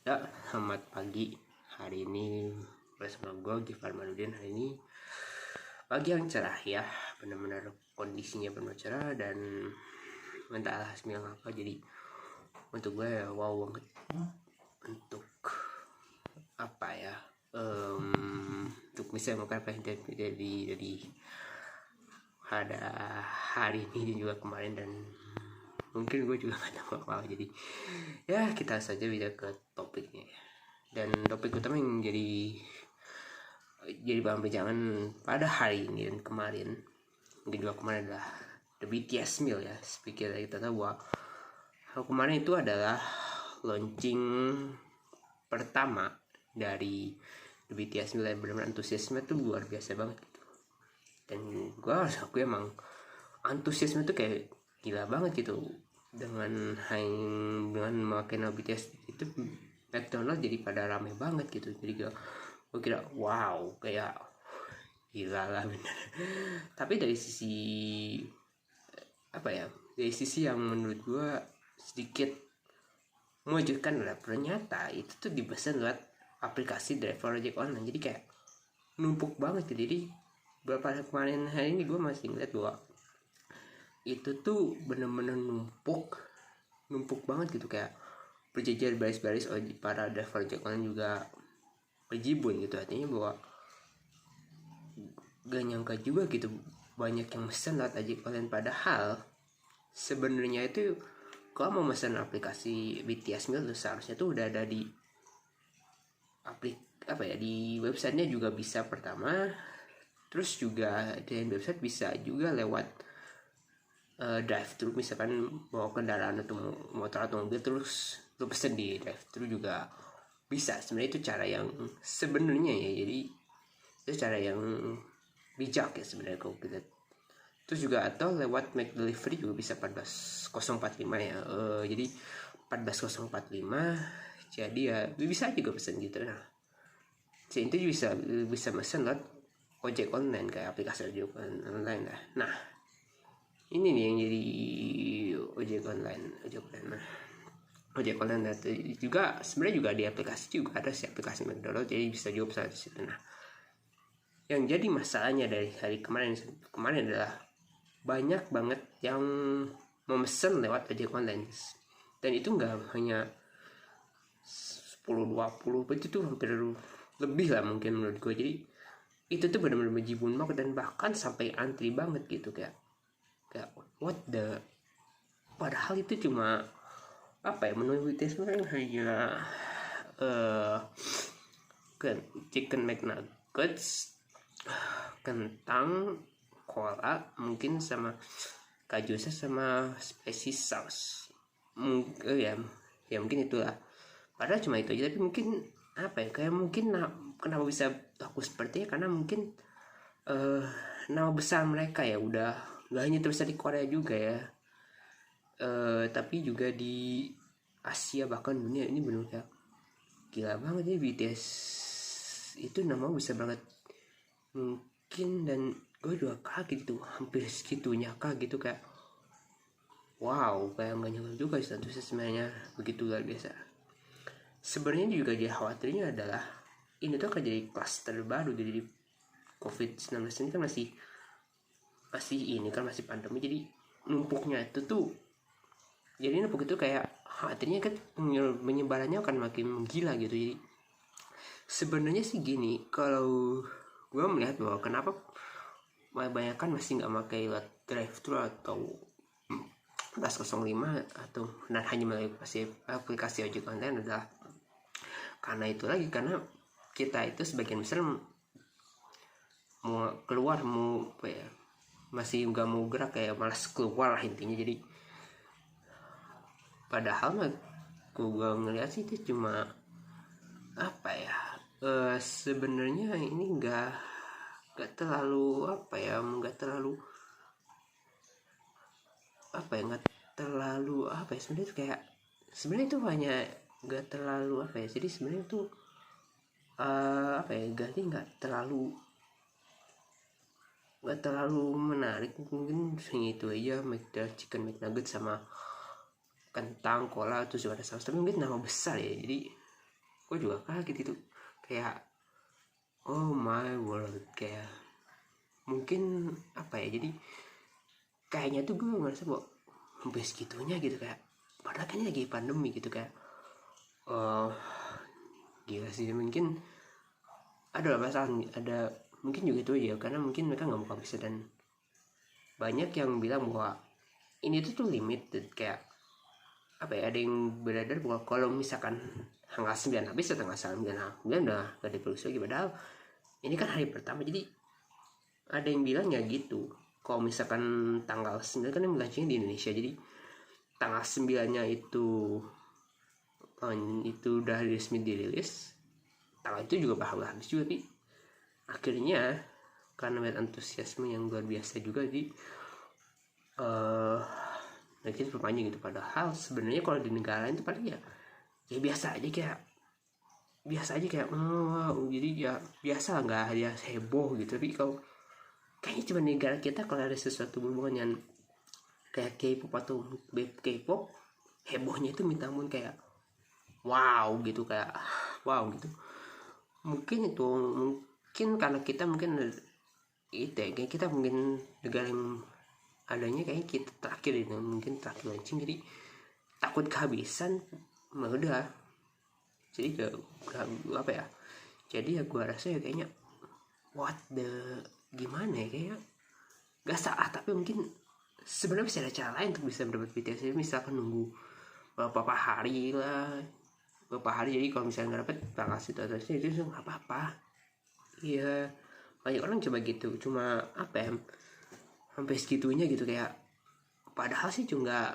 Ya, selamat pagi. Hari ini bersama gue Gifar Manudin. Hari ini pagi yang cerah ya, benar-benar kondisinya benar cerah dan entah alas bilang apa. Jadi untuk gue ya, wow banget. Untuk apa ya? Untuk bisa melakukan apa yang jadi pada hari ini dan juga kemarin, dan mungkin gue juga gak tahu apa-apa. Jadi ya kita saja bisa ke topiknya. Dan topik utama yang jadi bahan perbincangan pada hari ini dan kemarin, mungkin juga kemarin, adalah The BTS Meal ya. Speaker kita tahu bahwa kemarin itu adalah launching pertama dari The BTS Meal, yang benar-benar antusiasme tuh luar biasa banget gitu. Dan aku emang antusiasme tuh kayak gila banget gitu dengan memakai nama BTS itu. McDonald jadi pada rame banget gitu. Jadi gue kira wow, kayak gila lah bener. Tapi dari sisi apa ya, dari sisi yang menurut gue sedikit mengejutkan adalah ternyata itu tuh dipesan lewat aplikasi driver ojek online. Jadi kayak numpuk banget gitu. Jadi beberapa hari kemarin, hari ini gue masih ngeliat bahwa itu tuh bener-bener numpuk banget gitu, kayak berjejer baris-baris para driver ojek online juga berjibun gitu. Artinya bahwa gak nyangka juga gitu banyak yang mesen lewat ojek online, padahal sebenarnya itu kalau mau mesen aplikasi BTS Meal tuh seharusnya tuh udah ada di di websitenya juga bisa pertama. Terus juga dari website bisa juga lewat drive thru, misalkan bawa kendaraan atau motor atau mobil terus lu pesen di drive thru juga bisa. Sebenarnya itu cara yang sebenarnya ya, jadi itu cara yang bijak ya sebenarnya kalau kita. Terus juga atau lewat Make Delivery juga bisa 14045 ya. Jadi 14045, jadi ya bisa juga pesen gitu. Nah, itu bisa pesen lewat ojek online, kayak aplikasi ojek online lah. Nah, ini nih yang jadi ojek online. Ojek online juga sebenarnya juga di aplikasi juga ada sih, aplikasi McDonald, jadi bisa juga pesan di situ. Nah, yang jadi masalahnya dari hari kemarin adalah banyak banget yang memesan lewat ojek online, dan itu nggak hanya 10-20, itu tuh hampir lebih lah mungkin menurut gue. Jadi itu tuh benar-benar menjibun banget, dan bahkan sampai antri banget gitu, kayak what the, padahal itu cuma apa ya, menu BTS kan hanya chicken McNuggets, kentang, cola mungkin, sama kaju sama spicy sauce. Ya mungkin itulah, padahal cuma itu aja. Tapi mungkin apa ya, kayak mungkin kenapa bisa aku sepertinya, karena mungkin nama besar mereka ya udah gak hanya terbesar di Korea juga ya, tapi juga di Asia bahkan dunia. Ini benar kayak gila banget ya, BTS itu nama bisa banget mungkin. Dan gue juga kaget gitu, hampir segitunya kaget gitu, kayak wow, kayak gak nyangka juga statusnya sebenarnya begitu luar biasa. Sebenarnya juga dia khawatirnya adalah ini tuh akan jadi klaster baru. Jadi COVID-19 ini kan masih ini kan masih pandemi, jadi numpuknya itu tuh, jadi numpuk itu kayak khawatirnya kan menyebarannya akan makin gila gitu. Jadi sebenarnya sih gini, kalau gue melihat bahwa kenapa banyak kan masih nggak pakai drive thru atau 14005 atau hanya melalui aplikasi ojek online, adalah karena itu lagi, karena kita itu sebagian besar mau keluar, mau apa ya, masih nggak mau gerak, kayak malas keluar lah intinya. Jadi padahal mah gue ngeliat sih itu cuma apa ya, sebenarnya ini nggak terlalu apa ya, nggak terlalu apa ya, sebenarnya itu kayak sebenarnya itu hanya nggak terlalu apa ya. Jadi sebenarnya itu apa ya, nggak terlalu menarik. Mungkin segitu aja, chicken McNugget sama kentang, cola, terus juga ada saus. Tapi mungkin nama besar ya, jadi gue juga kaget gitu, kayak oh my world, kayak mungkin apa ya, jadi kayaknya tuh gue ngerasa bahwa sampai segitunya gitu, kayak padahal kan ini lagi pandemi gitu, kayak oh gila sih. Mungkin ada masalah, ada mungkin juga itu aja karena mungkin mereka nggak mau bisa, dan banyak yang bilang bahwa ini tuh limited, kayak apa ya, ada yang beredar bahwa kalau misalkan tanggal 9 habis ya tanggal 9 udah gak diproduksi lagi, padahal ini kan hari pertama. Jadi ada yang bilang ya gitu, kalau misalkan tanggal 9 kan yang launching di Indonesia, jadi tanggal 9 nya itu udah resmi dirilis, tanggal itu juga bakal habis juga. Tapi akhirnya karena melihat antusiasme yang luar biasa juga di lagi perpanjang gitu, padahal sebenarnya kalau di negara itu paling ya biasa aja, kayak jadi ya biasa, nggak ada heboh gitu. Tapi kalau kayaknya cuma negara kita kalau ada sesuatu hubungan yang kayak K-pop atau K-pop, hebohnya itu minta ampun, kayak wow gitu, kayak wow gitu. Mungkin karena kita mungkin itu ya, kayak kita mungkin negara yang adanya kayak kita terakhir itu, mungkin terakhir launching, jadi takut kehabisan, udah jadi gak apa ya, jadi ya gue rasa ya kayaknya what the gimana ya, kayak gak salah. Tapi mungkin sebenarnya bisa ada cara lain untuk bisa mendapat BTS, misalkan nunggu beberapa hari lah, jadi kalau misalnya nggak dapet tanggal situ atasnya itu nggak apa-apa. Iya, banyak orang coba gitu, cuma apa ya, sampai segitunya gitu, kayak padahal sih cuma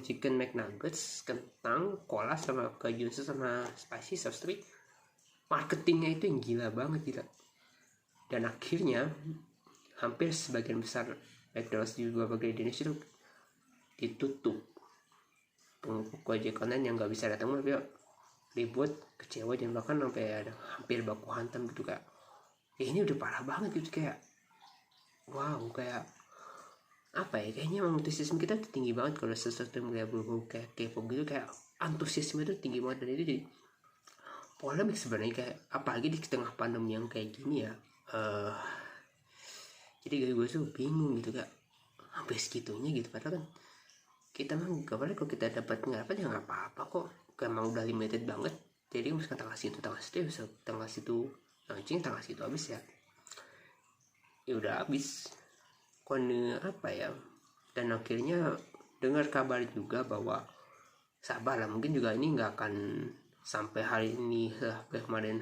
chicken McNuggets, kentang, cola sama keju sama spicy sauce, tapi marketingnya itu yang gila banget gitu. Dan akhirnya hampir sebagian besar McDonald's di beberapa Indonesia itu ditutup. Gojek online yang nggak bisa datang, tapi ribut, kecewa, dan bahkan sampai ada hampir baku hantam gitu, kayak ini udah parah banget gitu, kayak wow, kayak apa ya, kayaknya antusiasme kita tuh tinggi banget kalau sesuatu yang kayak berbau kayak K-pop gitu, kayak antusiasme itu tinggi banget. Dan itu jadi polemik sebenarnya, kayak apalagi di tengah pandemi yang kayak gini ya. Jadi gue tuh bingung gitu, kayak sampai segitunya gitu, padahal kan kita mah kabarnya kalau kita dapat ya nggak apa-apa kok, kayak emang udah limited banget. Jadi misalkan tanggal situ ya bisa tanggal situ launching, tanggal situ habis ya udah habis kone apa ya. Dan akhirnya dengar kabar juga bahwa sabar lah, mungkin juga ini nggak akan sampai hari ini lah,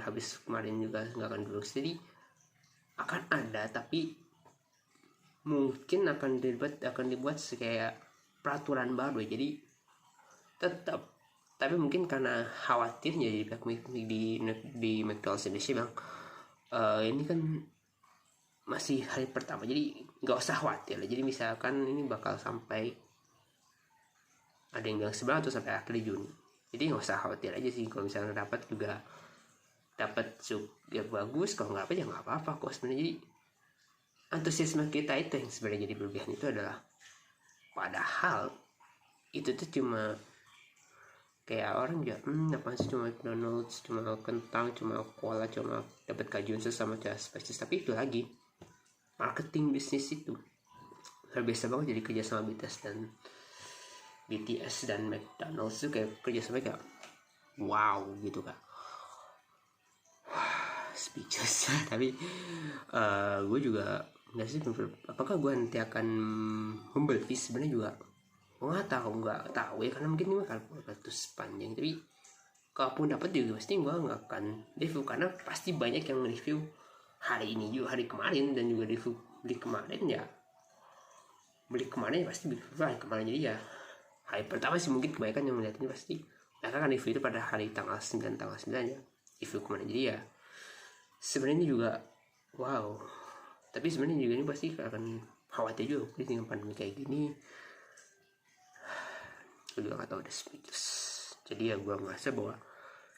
habis kemarin juga nggak akan dulu, jadi akan ada, tapi mungkin akan dibuat kayak peraturan baru. Jadi tetap, tapi mungkin karena khawatirnya jadi pihak di McDonald's Indonesia bilang ini kan masih hari pertama, jadi nggak usah khawatir lah. Jadi misalkan ini bakal sampai, ada yang bilang sebelah atau sampai akhir Juni, jadi nggak usah khawatir aja sih. Kalau misalnya dapat juga dapat ya bagus, kalau nggak apa ya nggak apa-apa kok sebenarnya. Jadi antusiasme kita itu yang sebenarnya jadi berlebihan itu adalah, padahal itu tuh cuma kayak orang juga apa sih, cuma McDonald's, cuma kentang, cuma cola, cuma dapat kajuan sesama spesies. Tapi itu lagi marketing bisnis itu luar biasa banget. Jadi kerja sama BTS dan McDonald's itu kayak kerja sama kayak wow gitu kan, speechless. Tapi gue juga nggak sih, apakah gue nanti akan membeli, sebenarnya juga nggak tahu ya, karena mungkin ini kalkulatus panjang. Tapi kalaupun dapat juga pasti gue nggak akan review, karena pasti banyak yang review hari ini juga, hari kemarin, dan juga review beli kemarin ya pasti beli hari kemarin. Jadi ya hari pertama sih mungkin kebanyakan yang melihat ini pasti mereka akan review itu pada hari tanggal 9 ya review kemarin. Jadi ya sebenarnya juga wow, tapi sebenarnya juga ini pasti akan khawatir juga dengan pandemi kayak gini. Gue juga gak tau, udah speechless. Jadi ya gue merasa bahwa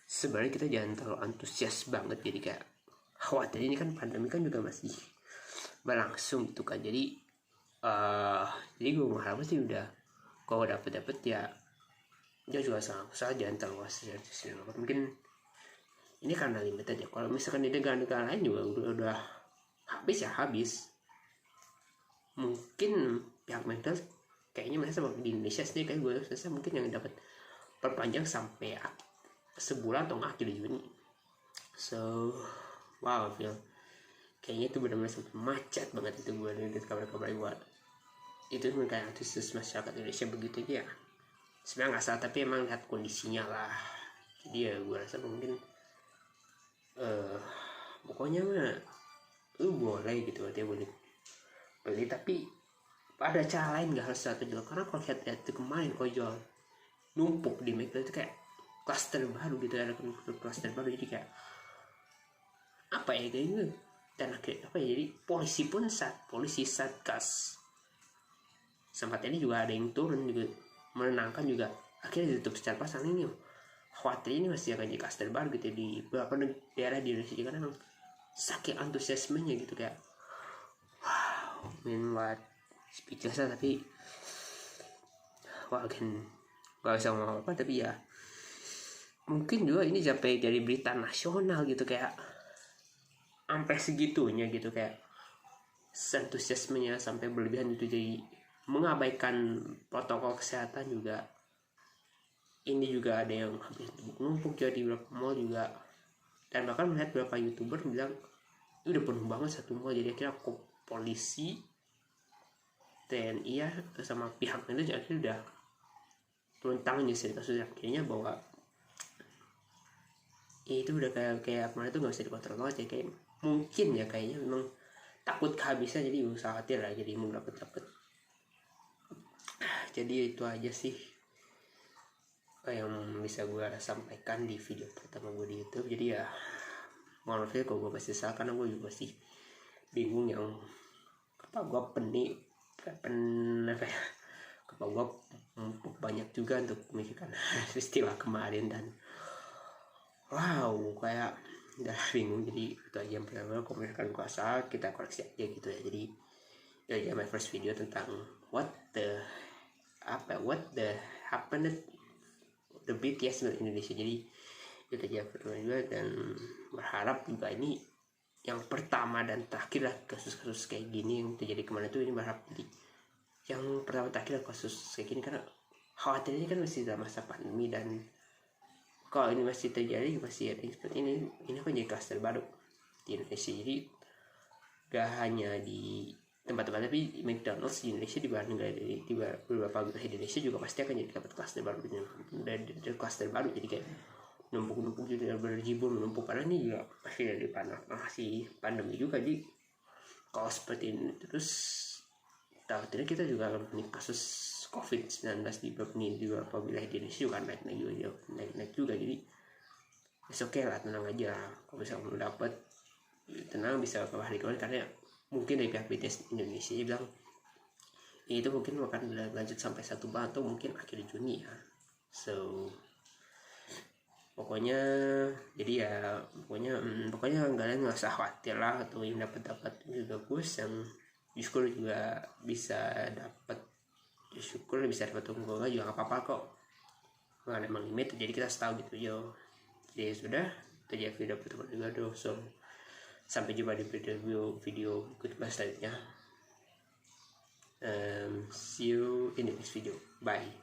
sebenarnya kita jangan terlalu antusias banget, jadi kayak khawatir. Ini kan pandemi kan juga masih berlangsung gitu kan. Jadi gue mengharap sih udah, kalau dapet ya dia juga sangat usah, jangan terlalu antusias. Mungkin ini karena limited ya. Kalau misalkan di negara-negara lain juga udah habis ya habis. Mungkin pihak McDonald's kayaknya merasa di Indonesia sendiri kayak gue rasa mungkin yang dapat perpanjang sampai sebulan atau akhir Juni. So wow, feel kayaknya itu benar-benar sampai macet banget itu gue lihat kabar-kabar gue. Itu kayak antusias masyarakat Indonesia begitu ya. Sebenarnya nggak salah, tapi emang lihat kondisinya lah. Jadi ya gue rasa mungkin pokoknya mah lu boleh gitu, dia boleh beli, tapi ada cara lain, nggak harus satu jual. Karena kalau lihat itu kemarin ojol numpuk di McDonald's itu kayak klaster baru gitu, ada klaster baru, jadi kayak apa ya kayak gitu. Dan akhirnya apa ya, jadi polisi satgas sempat ini juga ada yang turun juga menenangkan juga, akhirnya ditutup secara pasang. Ini khawatir ini masih akan jadi klaster baru gitu di beberapa daerah di Indonesia, karena memang saking antusiasmenya gitu, kayak wow, what speechless lah. Tapi wah kan gak bisa ngomong apa, tapi ya mungkin juga ini sampai dari berita nasional gitu, kayak sampai segitunya gitu, kayak antusiasmenya sampai berlebihan itu, jadi mengabaikan protokol kesehatan juga. Ini juga ada yang habis numpuk jadi beberapa mall juga, dan bahkan melihat beberapa YouTuber bilang udah penuh banget satu mall. Jadi akhirnya polisi, TNI ya sama pihak itu akhirnya udah turun tangan nyisir kasus. Akhirnya bahwa itu udah kayak kemarin itu nggak bisa dikontrol banget ya, kayak mungkin ya kayaknya memang takut kehabisan, jadi usaha khawatir lah, jadi mau dapet. Jadi itu aja sih yang bisa gue sampaikan di video pertama gue di YouTube. Jadi ya mohon maaf ya kalau gue masih salah, karena gue juga masih bingung yang apa gue gue banyak juga untuk memikirkan peristiwa kemarin, dan wow kayak udah bingung. Jadi itu aja yang pertama, kalau misalkan gue salah kita koreksi aja gitu ya. Jadi itu aja my first video tentang what the happened the BTS di Indonesia. Jadi itu aja pertama juga, dan berharap juga ini yang pertama dan terakhir lah kasus-kasus kayak gini yang terjadi kemarin itu. Ini berharap jadi yang pertama terakhir kasus kayak gini, karena khawatirnya kan masih dalam masa pandemi, dan kalau ini masih terjadi, masih ada seperti ini akan jadi klaster baru di Indonesia. Jadi gak hanya di tempat-tempat, tapi McDonald's di Indonesia, di beberapa wilayah Indonesia juga pasti akan jadi dapat klaster baru, dan klaster baru. Jadi kayak numpuk juga, berjibun menumpuk, karena ini juga masih pandemi juga. Jadi kalau seperti ini terus, takutnya kita juga akan punya kasus COVID-19 di beberapa wilayah di Indonesia juga naik juga. Jadi it's okay lah, tenang aja. Kalau misalnya belum dapat, tenang, bisa kembali karena mungkin dari pihak BTS Indonesia bilang itu mungkin akan lanjut sampai 1 bulan atau mungkin akhir Juni ya. So pokoknya jadi ya pokoknya kalian nggak usah khawatir lah, atau yang dapat juga bagus, yang syukur juga bisa dapat tunggu juga nggak apa-apa kok, nggak emang limit. Jadi kita tahu gitu yo. Jadi sudah itu aja video pertama juga doh. So sampai jumpa di video kedua selanjutnya. See you in the next video. Bye.